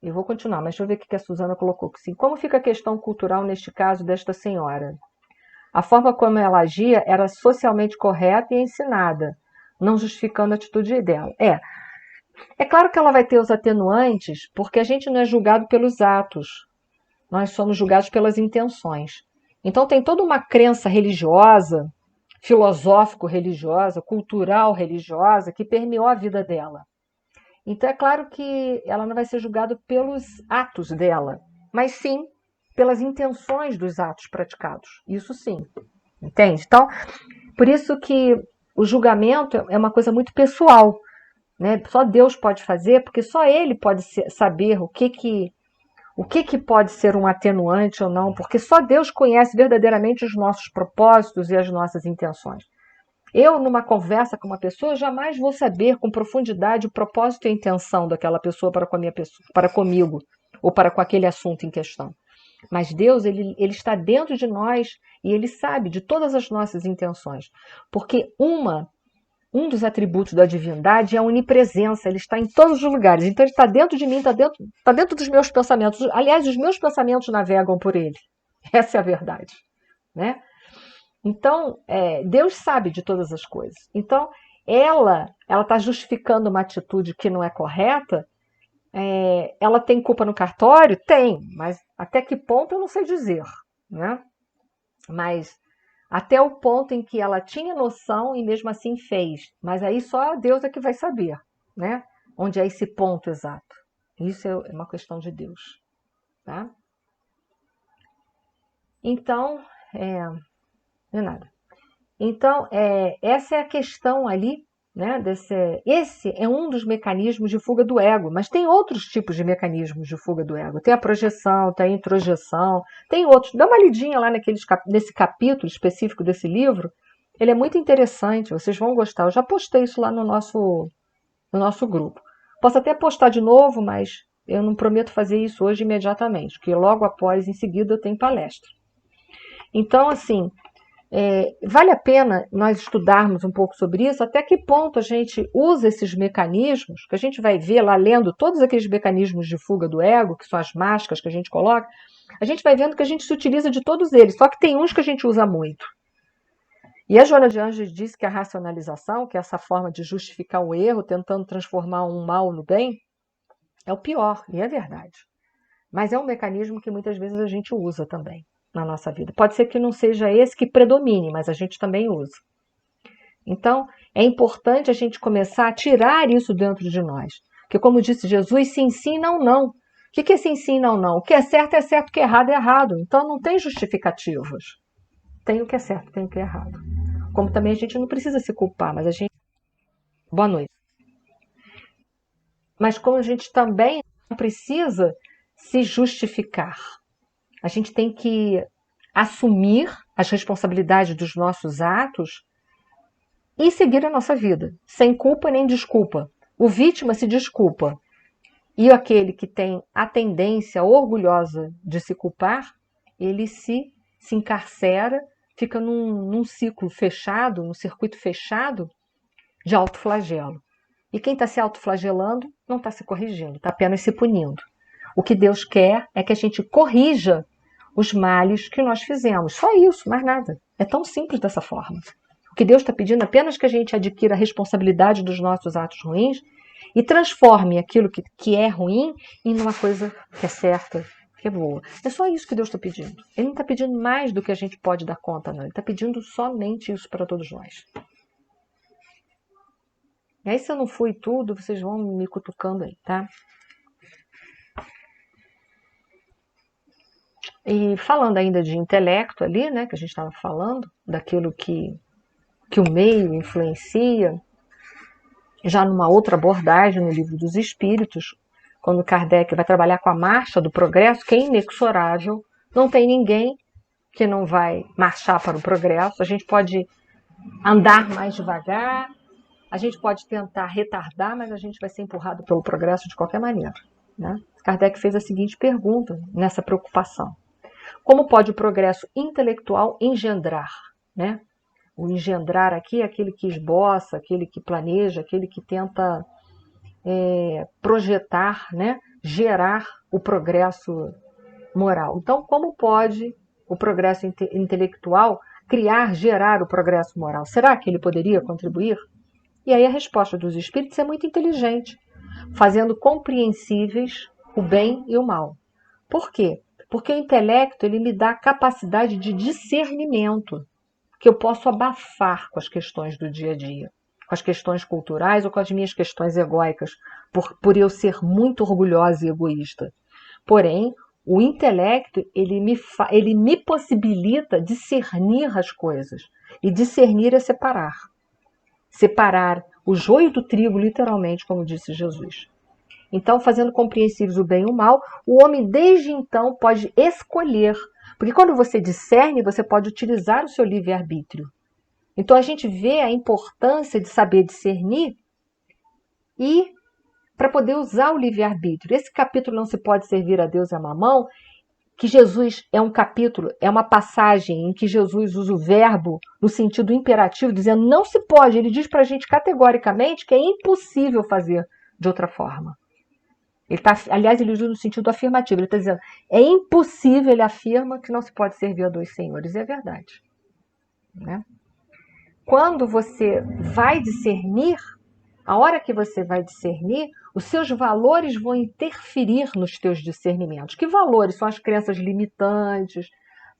Speaker 1: Eu vou continuar, mas deixa eu ver o que a Suzana colocou. Assim, como fica a questão cultural neste caso desta senhora? A forma como ela agia era socialmente correta e ensinada, não justificando a atitude dela. É claro que ela vai ter os atenuantes, porque a gente não é julgado pelos atos, nós somos julgados pelas intenções. Então tem toda uma crença religiosa, filosófico-religiosa, cultural-religiosa, que permeou a vida dela. Então é claro que ela não vai ser julgada pelos atos dela, mas sim pelas intenções dos atos praticados. Isso sim, entende? Então, por isso que o julgamento é uma coisa muito pessoal, né? Só Deus pode fazer, porque só Ele pode saber o que pode ser um atenuante ou não, porque só Deus conhece verdadeiramente os nossos propósitos e as nossas intenções. Eu, numa conversa com uma pessoa, jamais vou saber com profundidade o propósito e a intenção daquela pessoa para comigo, ou para com aquele assunto em questão. Mas Deus, ele está dentro de nós e Ele sabe de todas as nossas intenções. Porque um dos atributos da divindade é a onipresença, Ele está em todos os lugares. Então Ele está dentro de mim, está dentro dos meus pensamentos. Aliás, os meus pensamentos navegam por Ele. Essa é a verdade, né? Então, Deus sabe de todas as coisas. Então, ela está justificando uma atitude que não é correta. Ela tem culpa no cartório? Tem, mas até que ponto eu não sei dizer, né? Mas até o ponto em que ela tinha noção e mesmo assim fez. Mas aí só Deus é que vai saber, né? Onde é esse ponto exato. Isso é uma questão de Deus, tá? Então, não é nada. Então, essa é a questão ali, né? Esse é um dos mecanismos de fuga do ego, mas tem outros tipos de mecanismos de fuga do ego. Tem a projeção, tem a introjeção, tem outros. Dá uma lidinha lá nesse capítulo específico desse livro. Ele é muito interessante, vocês vão gostar. Eu já postei isso lá no nosso grupo. Posso até postar de novo, mas eu não prometo fazer isso hoje imediatamente, porque logo após, em seguida, eu tenho palestra. Então, assim, vale a pena nós estudarmos um pouco sobre isso, até que ponto a gente usa esses mecanismos, que a gente vai ver lá lendo todos aqueles mecanismos de fuga do ego, que são as máscaras que a gente coloca, a gente vai vendo que a gente se utiliza de todos eles, só que tem uns que a gente usa muito. E a Joana de Anjos diz que a racionalização, que é essa forma de justificar o erro, tentando transformar um mal no bem, é o pior, e é verdade. Mas é um mecanismo que muitas vezes a gente usa também na nossa vida. Pode ser que não seja esse que predomine, mas a gente também usa. Então, é importante a gente começar a tirar isso dentro de nós. Porque, como disse Jesus, se ensina ou não. O que é se ensina ou não? O que é certo, o que é errado é errado. Então, não tem justificativas. Tem o que é certo, tem o que é errado. Como também a gente não precisa se culpar, mas a gente... Boa noite. Mas como a gente também não precisa se justificar. A gente tem que assumir as responsabilidades dos nossos atos e seguir a nossa vida, sem culpa nem desculpa. O vítima se desculpa e aquele que tem a tendência orgulhosa de se culpar, ele se encarcera, fica num ciclo fechado, num circuito fechado de autoflagelo. E quem está se autoflagelando não está se corrigindo, está apenas se punindo. O que Deus quer é que a gente corrija os males que nós fizemos. Só isso, mais nada. É tão simples dessa forma. O que Deus está pedindo é apenas que a gente adquira a responsabilidade dos nossos atos ruins e transforme aquilo que é ruim em uma coisa que é certa, que é boa. É só isso que Deus está pedindo. Ele não está pedindo mais do que a gente pode dar conta, não. Ele está pedindo somente isso para todos nós. E aí, se eu não fui tudo, vocês vão me cutucando aí, tá? E falando ainda de intelecto ali, né, que a gente estava falando, daquilo que o meio influencia, já numa outra abordagem no Livro dos Espíritos, quando Kardec vai trabalhar com a marcha do progresso, que é inexorável, não tem ninguém que não vai marchar para o progresso, a gente pode andar mais devagar, a gente pode tentar retardar, mas a gente vai ser empurrado pelo progresso de qualquer maneira, né? Kardec fez a seguinte pergunta nessa preocupação: como pode o progresso intelectual engendrar, né? O engendrar aqui é aquele que esboça, aquele que planeja, aquele que tenta projetar, né? Gerar o progresso moral. Então, como pode o progresso intelectual criar, gerar o progresso moral? Será que ele poderia contribuir? E aí a resposta dos espíritos é muito inteligente, fazendo compreensíveis o bem e o mal. Por quê? Porque o intelecto ele me dá a capacidade de discernimento, que eu posso abafar com as questões do dia a dia, com as questões culturais ou com as minhas questões egóicas, por eu ser muito orgulhosa e egoísta. Porém, o intelecto ele me possibilita discernir as coisas. E discernir é separar. Separar o joio do trigo, literalmente, como disse Jesus. Então, fazendo compreensíveis o bem e o mal, o homem desde então pode escolher. Porque quando você discerne, você pode utilizar o seu livre-arbítrio. Então, a gente vê a importância de saber discernir e para poder usar o livre-arbítrio. Esse capítulo Não se pode servir a Deus e a mamão, que Jesus é um capítulo, é uma passagem em que Jesus usa o verbo no sentido imperativo, dizendo não se pode. Ele diz para a gente categoricamente que é impossível fazer de outra forma. Aliás, ele usa no sentido afirmativo. Ele está dizendo, é impossível, ele afirma que não se pode servir a dois senhores. E é verdade. Né? Quando você vai discernir, a hora que você vai discernir, os seus valores vão interferir nos teus discernimentos. Que valores? São as crenças limitantes,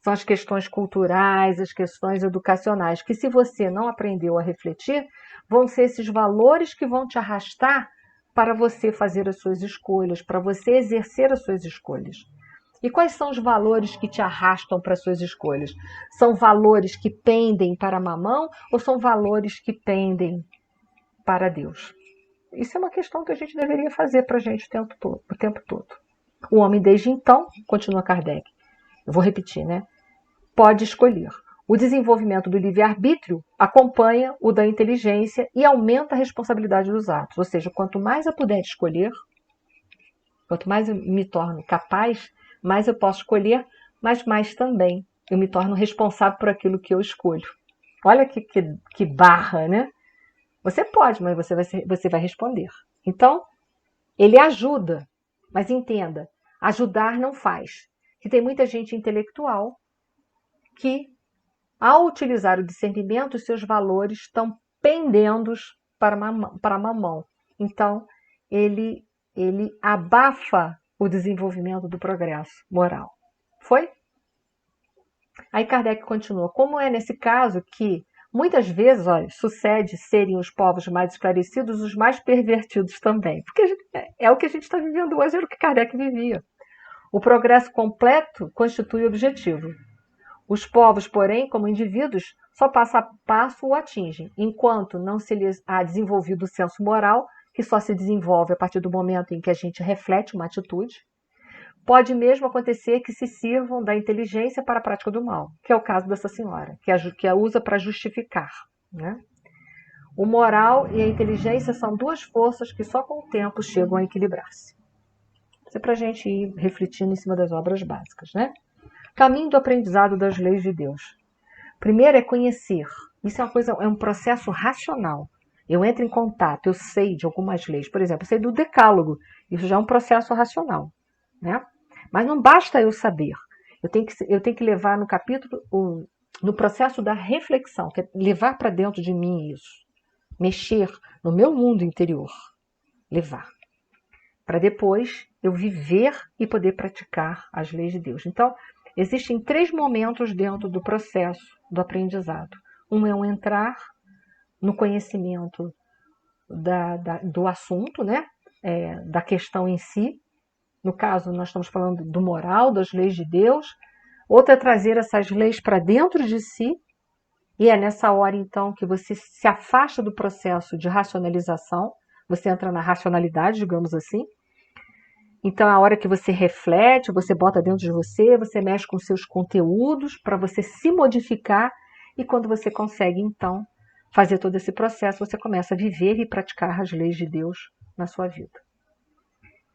Speaker 1: são as questões culturais, as questões educacionais, que se você não aprendeu a refletir, vão ser esses valores que vão te arrastar para você fazer as suas escolhas, para você exercer as suas escolhas. E quais são os valores que te arrastam para as suas escolhas? São valores que pendem para a mamão ou são valores que pendem para Deus? Isso é uma questão que a gente deveria fazer para a gente o tempo todo. O homem, desde então, continua Kardec, eu vou repetir, né? Pode escolher. O desenvolvimento do livre-arbítrio acompanha o da inteligência e aumenta a responsabilidade dos atos. Ou seja, quanto mais eu puder escolher, quanto mais eu me torno capaz, mais eu posso escolher, mas mais também eu me torno responsável por aquilo que eu escolho. Olha que barra, né? Você pode, mas você vai responder. Então, ele ajuda, mas entenda, ajudar não faz. Que tem muita gente intelectual que, ao utilizar o discernimento, os seus valores estão pendendos para a mamão. Então, ele abafa o desenvolvimento do progresso moral. Foi? Aí Kardec continua. Como é nesse caso que Muitas vezes, olha, sucede serem os povos mais esclarecidos os mais pervertidos também, porque é o que a gente está vivendo hoje, era o que Kardec vivia. O progresso completo constitui o objetivo. Os povos, porém, como indivíduos, só passo a passo o atingem, enquanto não se lhes há desenvolvido o senso moral, que só se desenvolve a partir do momento em que a gente reflete uma atitude. Pode mesmo acontecer que se sirvam da inteligência para a prática do mal, que é o caso dessa senhora, que a usa para justificar. Né? O moral e a inteligência são duas forças que só com o tempo chegam a equilibrar-se. Isso é para a gente ir refletindo em cima das obras básicas. Né? Caminho do aprendizado das leis de Deus. Primeiro é conhecer. Isso é um processo racional. Eu entro em contato, eu sei de algumas leis. Por exemplo, eu sei do decálogo. Isso já é um processo racional. Né? Mas não basta eu saber. Eu tenho que levar no capítulo, no processo da reflexão, que é levar para dentro de mim isso. Mexer no meu mundo interior. Levar. Para depois eu viver e poder praticar as leis de Deus. Então, existem 3 momentos dentro do processo do aprendizado. Um é um entrar no conhecimento do assunto, né? Da questão em si. No caso, nós estamos falando do moral, das leis de Deus. Outra é trazer essas leis para dentro de si. E é nessa hora, então, que você se afasta do processo de racionalização. Você entra na racionalidade, digamos assim. Então, é a hora que você reflete, você bota dentro de você mexe com seus conteúdos para você se modificar. E quando você consegue, então, fazer todo esse processo, você começa a viver e praticar as leis de Deus na sua vida.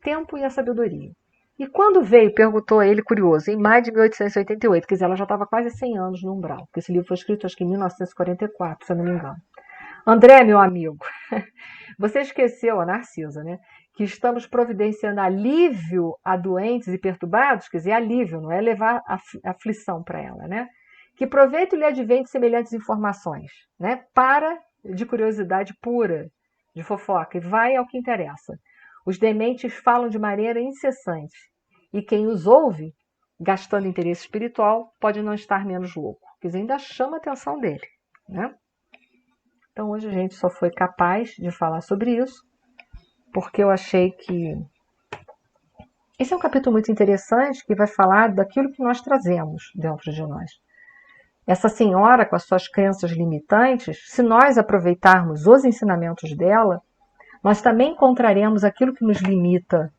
Speaker 1: Tempo e a sabedoria. E quando veio, perguntou ele, curioso, em maio de 1888, quer dizer, ela já estava quase 100 anos no umbral, porque esse livro foi escrito acho que em 1944, se eu não me engano. André, meu amigo, você esqueceu, a Narcisa, né? Que estamos providenciando alívio a doentes e perturbados, quer dizer, alívio, não é levar aflição para ela, né? Que proveito lhe advém de semelhantes informações, né? Para de curiosidade pura, de fofoca, e vai ao que interessa. Os dementes falam de maneira incessante, e quem os ouve, gastando interesse espiritual, pode não estar menos louco. Quer dizer, ainda chama a atenção dele, né? Então, hoje a gente só foi capaz de falar sobre isso, porque eu achei que esse é um capítulo muito interessante que vai falar daquilo que nós trazemos dentro de nós. Essa senhora, com as suas crenças limitantes, se nós aproveitarmos os ensinamentos dela, nós também encontraremos aquilo que nos limita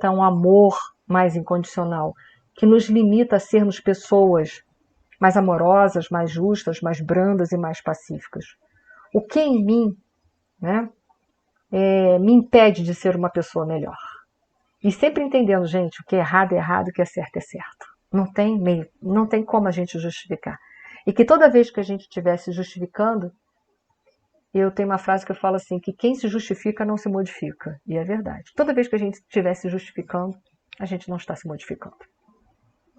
Speaker 1: a um amor mais incondicional, que nos limita a sermos pessoas mais amorosas, mais justas, mais brandas e mais pacíficas. O que em mim, né, me impede de ser uma pessoa melhor? E sempre entendendo, gente, o que é errado é errado, o que é certo é certo. Não tem meio, não tem como a gente justificar. E que toda vez que a gente estiver se justificando, eu tenho uma frase que eu falo assim, que quem se justifica não se modifica. E é verdade. Toda vez que a gente estiver se justificando, a gente não está se modificando.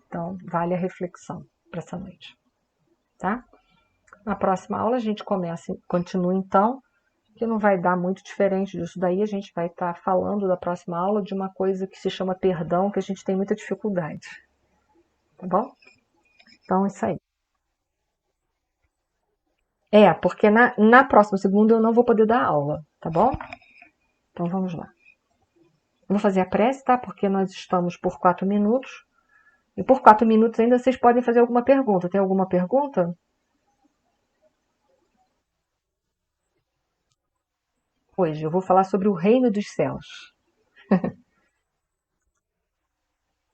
Speaker 1: Então, vale a reflexão para essa noite. Tá? Na próxima aula a gente continua então, que não vai dar muito diferente disso daí, a gente vai estar falando da próxima aula de uma coisa que se chama perdão, que a gente tem muita dificuldade. Tá bom? Então, isso aí. Porque na próxima segunda eu não vou poder dar aula, tá bom? Então, vamos lá. Vou fazer a prece, tá? Porque nós estamos por 4 minutos. E por 4 minutos ainda vocês podem fazer alguma pergunta. Tem alguma pergunta? Hoje eu vou falar sobre o reino dos céus.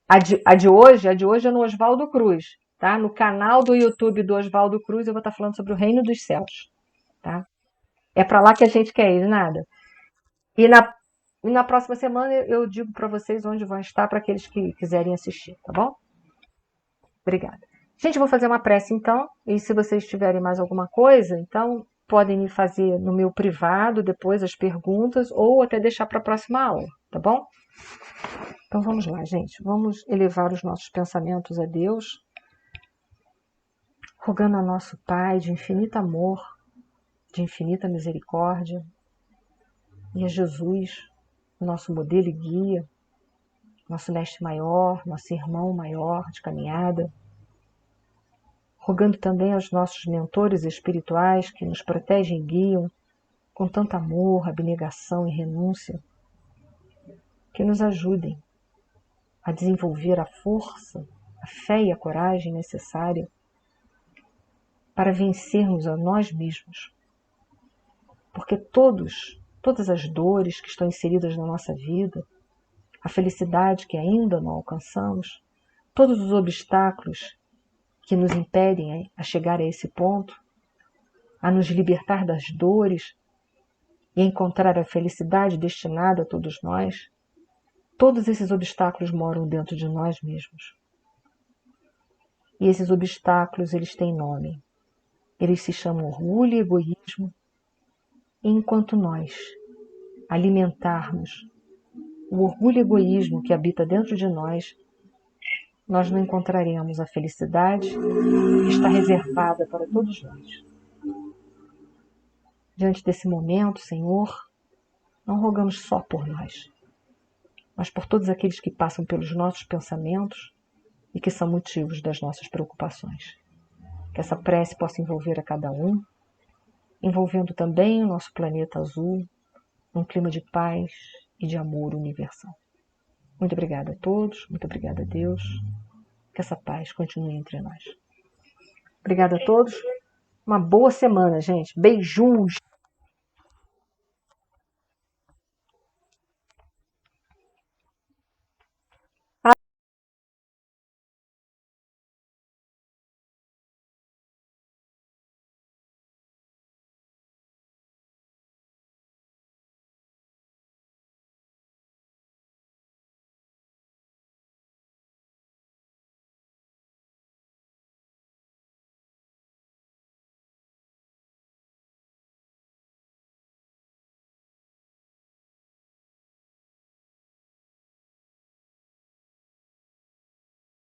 Speaker 1: A de hoje é no Oswaldo Cruz, tá? No canal do YouTube do Oswaldo Cruz eu vou estar falando sobre o reino dos céus, tá? É para lá que a gente quer ir, nada. E na próxima semana eu digo para vocês onde vão estar para aqueles que quiserem assistir, tá bom? Obrigada. Gente, eu vou fazer uma prece então, e se vocês tiverem mais alguma coisa, então podem me fazer no meu privado depois as perguntas ou até deixar para a próxima aula, tá bom? Então vamos lá, gente. Vamos elevar os nossos pensamentos a Deus, rogando a nosso Pai de infinito amor, de infinita misericórdia, e a Jesus, nosso modelo e guia, nosso mestre maior, nosso irmão maior de caminhada, rogando também aos nossos mentores espirituais que nos protegem e guiam com tanto amor, abnegação e renúncia, que nos ajudem a desenvolver a força, a fé e a coragem necessária para vencermos a nós mesmos. Porque todas as dores que estão inseridas na nossa vida, a felicidade que ainda não alcançamos, todos os obstáculos que nos impedem a chegar a esse ponto, a nos libertar das dores e encontrar a felicidade destinada a todos nós, todos esses obstáculos moram dentro de nós mesmos. E esses obstáculos, eles têm nome. Eles se chamam orgulho e egoísmo. E enquanto nós alimentarmos o orgulho e egoísmo que habita dentro de nós, nós não encontraremos a felicidade que está reservada para todos nós. Diante desse momento, Senhor, não rogamos só por nós, mas por todos aqueles que passam pelos nossos pensamentos e que são motivos das nossas preocupações. Que essa prece possa envolver a cada um, envolvendo também o nosso planeta azul, num clima de paz e de amor universal. Muito obrigada a todos, muito obrigada a Deus. Que essa paz continue entre nós. Obrigada a todos. Uma boa semana, gente. Beijos!